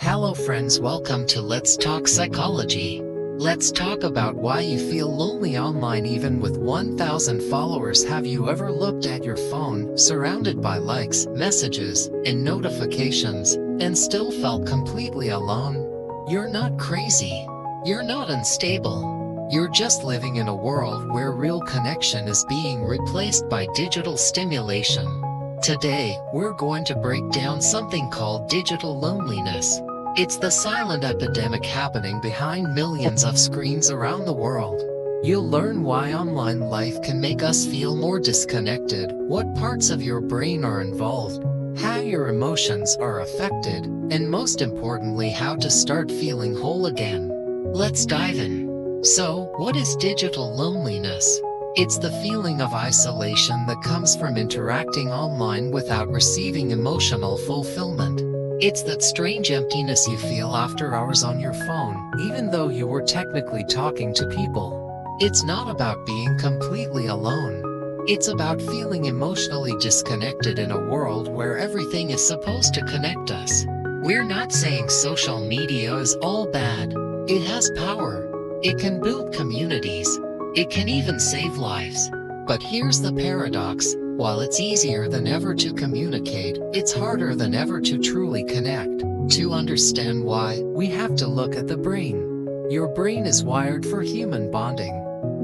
Hello friends, welcome to Let's Talk Psychology. Let's talk about why you feel lonely online even with 1,000 followers. Have you ever looked at your phone, surrounded by likes, messages, and notifications, and still felt completely alone? You're not crazy. You're not unstable. You're just living in a world where real connection is being replaced by digital stimulation. Today, we're going to break down something called digital loneliness. It's the silent epidemic happening behind millions of screens around the world. You'll learn why online life can make us feel more disconnected, what parts of your brain are involved, how your emotions are affected, and most importantly, how to start feeling whole again. Let's dive in. So, what is digital loneliness? It's the feeling of isolation that comes from interacting online without receiving emotional fulfillment. It's that strange emptiness you feel after hours on your phone, even though you were technically talking to people. It's not about being completely alone. It's about feeling emotionally disconnected in a world where everything is supposed to connect us. We're not saying social media is all bad. It has power. It can build communities. It can even save lives. But here's the paradox. While it's easier than ever to communicate, it's harder than ever to truly connect. To understand why, we have to look at the brain. Your brain is wired for human bonding.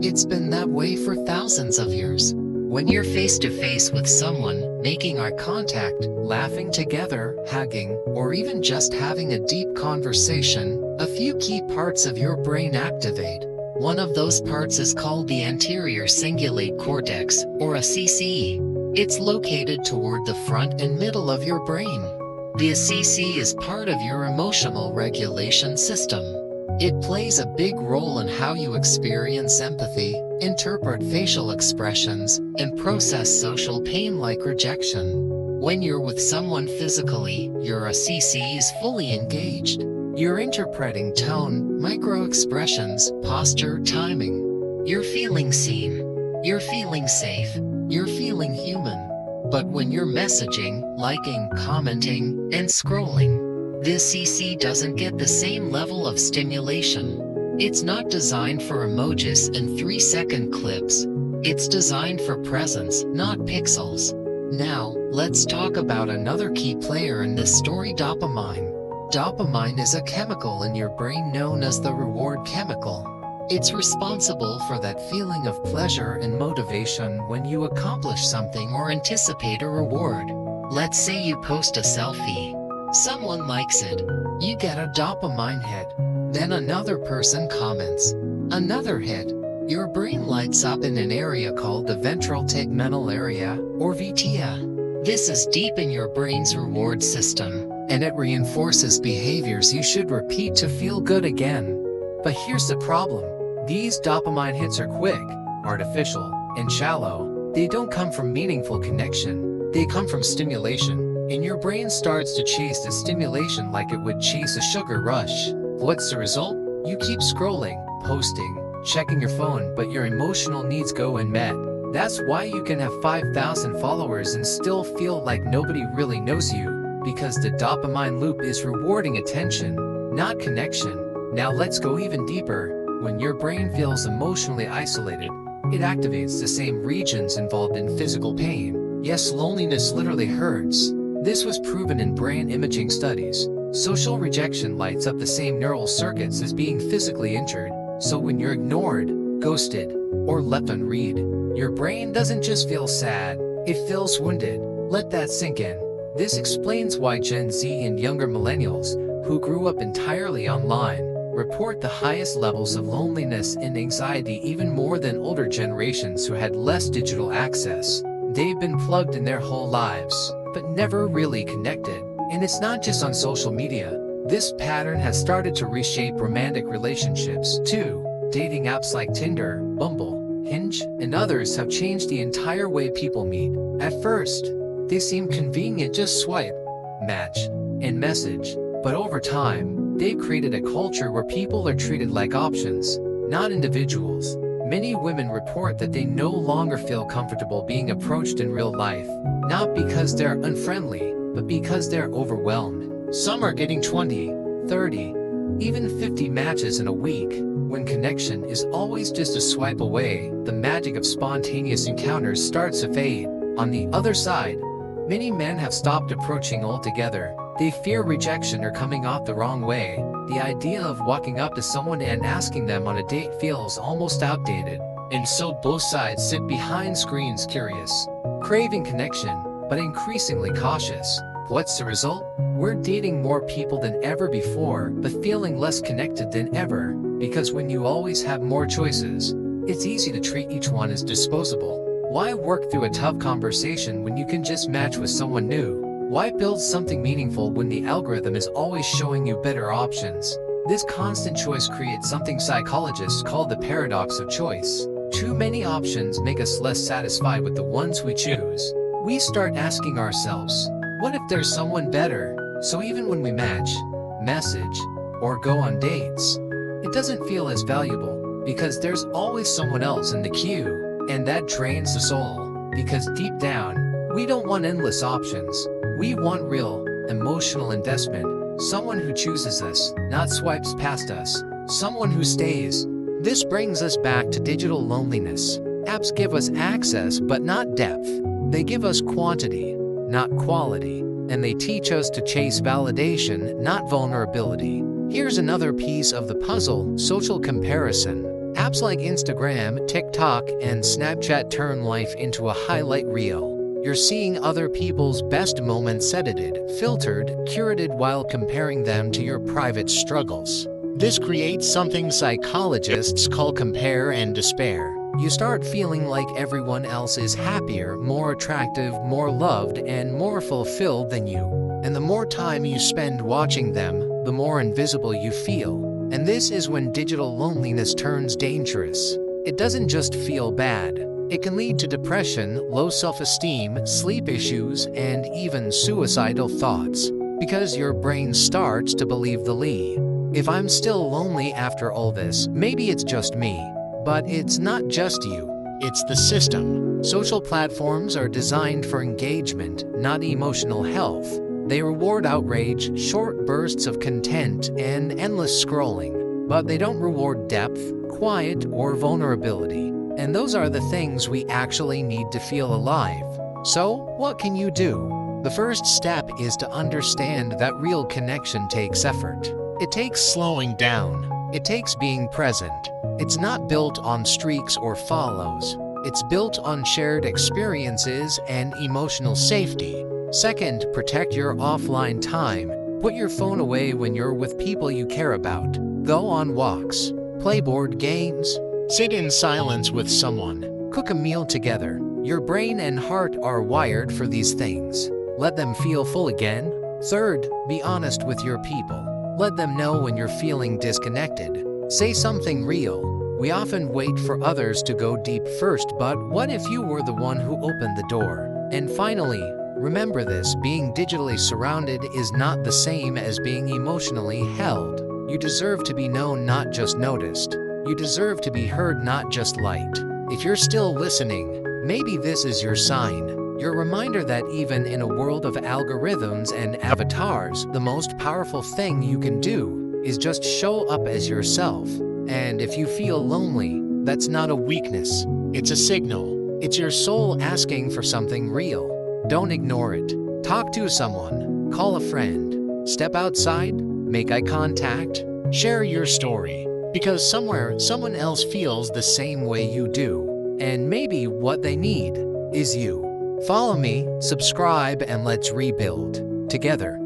It's been that way for thousands of years. When you're face to face with someone, making eye contact, laughing together, hugging, or even just having a deep conversation, a few key parts of your brain activate. One of those parts is called the anterior cingulate cortex, or ACC. It's located toward the front and middle of your brain. The ACC is part of your emotional regulation system. It plays a big role in how you experience empathy, interpret facial expressions, and process social pain like rejection. When you're with someone physically, your ACC is fully engaged. You're interpreting tone, micro-expressions, posture, timing. You're feeling seen. You're feeling safe. You're feeling human. But when you're messaging, liking, commenting, and scrolling, the CC doesn't get the same level of stimulation. It's not designed for emojis and 3-second clips. It's designed for presence, not pixels. Now, let's talk about another key player in this story: dopamine. Dopamine is a chemical in your brain known as the reward chemical. It's responsible for that feeling of pleasure and motivation when you accomplish something or anticipate a reward. Let's say you post a selfie. Someone likes it. You get a dopamine hit. Then another person comments. Another hit. Your brain lights up in an area called the ventral tegmental area, or VTA. This is deep in your brain's reward system, and it reinforces behaviors you should repeat to feel good again. But here's the problem. These dopamine hits are quick, artificial, and shallow. They don't come from meaningful connection. They come from stimulation, and your brain starts to chase the stimulation like it would chase a sugar rush. What's the result? You keep scrolling, posting, checking your phone, but your emotional needs go unmet. That's why you can have 5,000 followers and still feel like nobody really knows you, because the dopamine loop is rewarding attention, not connection. Now let's go even deeper. When your brain feels emotionally isolated, it activates the same regions involved in physical pain. Yes, loneliness literally hurts. This was proven in brain imaging studies. Social rejection lights up the same neural circuits as being physically injured. So when you're ignored, ghosted, or left unread, your brain doesn't just feel sad, it feels wounded. Let that sink in. This explains why Gen Z and younger millennials, who grew up entirely online, report the highest levels of loneliness and anxiety even more than older generations who had less digital access. They've been plugged in their whole lives, but never really connected. And it's not just on social media. This pattern has started to reshape romantic relationships too. Dating apps like Tinder, Bumble, Hinge, and others have changed the entire way people meet. At first, they seem convenient: just swipe, match, and message. But over time, they've created a culture where people are treated like options, not individuals. Many women report that they no longer feel comfortable being approached in real life, not because they're unfriendly, but because they're overwhelmed. Some are getting 20, 30, even 50 matches in a week. When connection is always just a swipe away, the magic of spontaneous encounters starts to fade. On the other side, many men have stopped approaching altogether. They fear rejection or coming off the wrong way. The idea of walking up to someone and asking them on a date feels almost outdated. And so both sides sit behind screens curious, craving connection, but increasingly cautious. What's the result? We're dating more people than ever before, but feeling less connected than ever, because when you always have more choices, it's easy to treat each one as disposable. Why work through a tough conversation when you can just match with someone new? Why build something meaningful when the algorithm is always showing you better options? This constant choice creates something psychologists call the paradox of choice. Too many options make us less satisfied with the ones we choose. We start asking ourselves, what if there's someone better? So even when we match, message, or go on dates, it doesn't feel as valuable because there's always someone else in the queue. And that drains the soul, because deep down, we don't want endless options. We want real, emotional investment, someone who chooses us, not swipes past us, someone who stays. This brings us back to digital loneliness. Apps give us access, but not depth. They give us quantity, not quality, and they teach us to chase validation, not vulnerability. Here's another piece of the puzzle: social comparison. Apps like Instagram, TikTok, and Snapchat turn life into a highlight reel. You're seeing other people's best moments edited, filtered, curated while comparing them to your private struggles. This creates something psychologists call compare and despair. You start feeling like everyone else is happier, more attractive, more loved, and more fulfilled than you. And the more time you spend watching them, the more invisible you feel. And this is when digital loneliness turns dangerous. It doesn't just feel bad. It can lead to depression, low self-esteem, sleep issues, and even suicidal thoughts. Because your brain starts to believe the lie. If I'm still lonely after all this, maybe it's just me. But it's not just you. It's the system. Social platforms are designed for engagement, not emotional health. They reward outrage, short bursts of content, and endless scrolling. But they don't reward depth, quiet, or vulnerability. And those are the things we actually need to feel alive. So, what can you do? The first step is to understand that real connection takes effort. It takes slowing down. It takes being present. It's not built on streaks or follows. It's built on shared experiences and emotional safety. Second, protect your offline time. Put your phone away when you're with people you care about. Go on walks. Play board games. Sit in silence with someone. Cook a meal together. Your brain and heart are wired for these things. Let them feel full again. Third, be honest with your people. Let them know when you're feeling disconnected. Say something real. We often wait for others to go deep first, but what if you were the one who opened the door? And finally, remember this: being digitally surrounded is not the same as being emotionally held. You deserve to be known, not just noticed. You deserve to be heard, not just liked. If you're still listening, maybe this is your sign. Your reminder that even in a world of algorithms and avatars, the most powerful thing you can do is just show up as yourself. And if you feel lonely, that's not a weakness. It's a signal. It's your soul asking for something real. Don't ignore it. Talk to someone. Call a friend. Step outside. Make eye contact. Share your story. Because somewhere, someone else feels the same way you do. And maybe what they need is you. Follow me, subscribe, and let's rebuild together.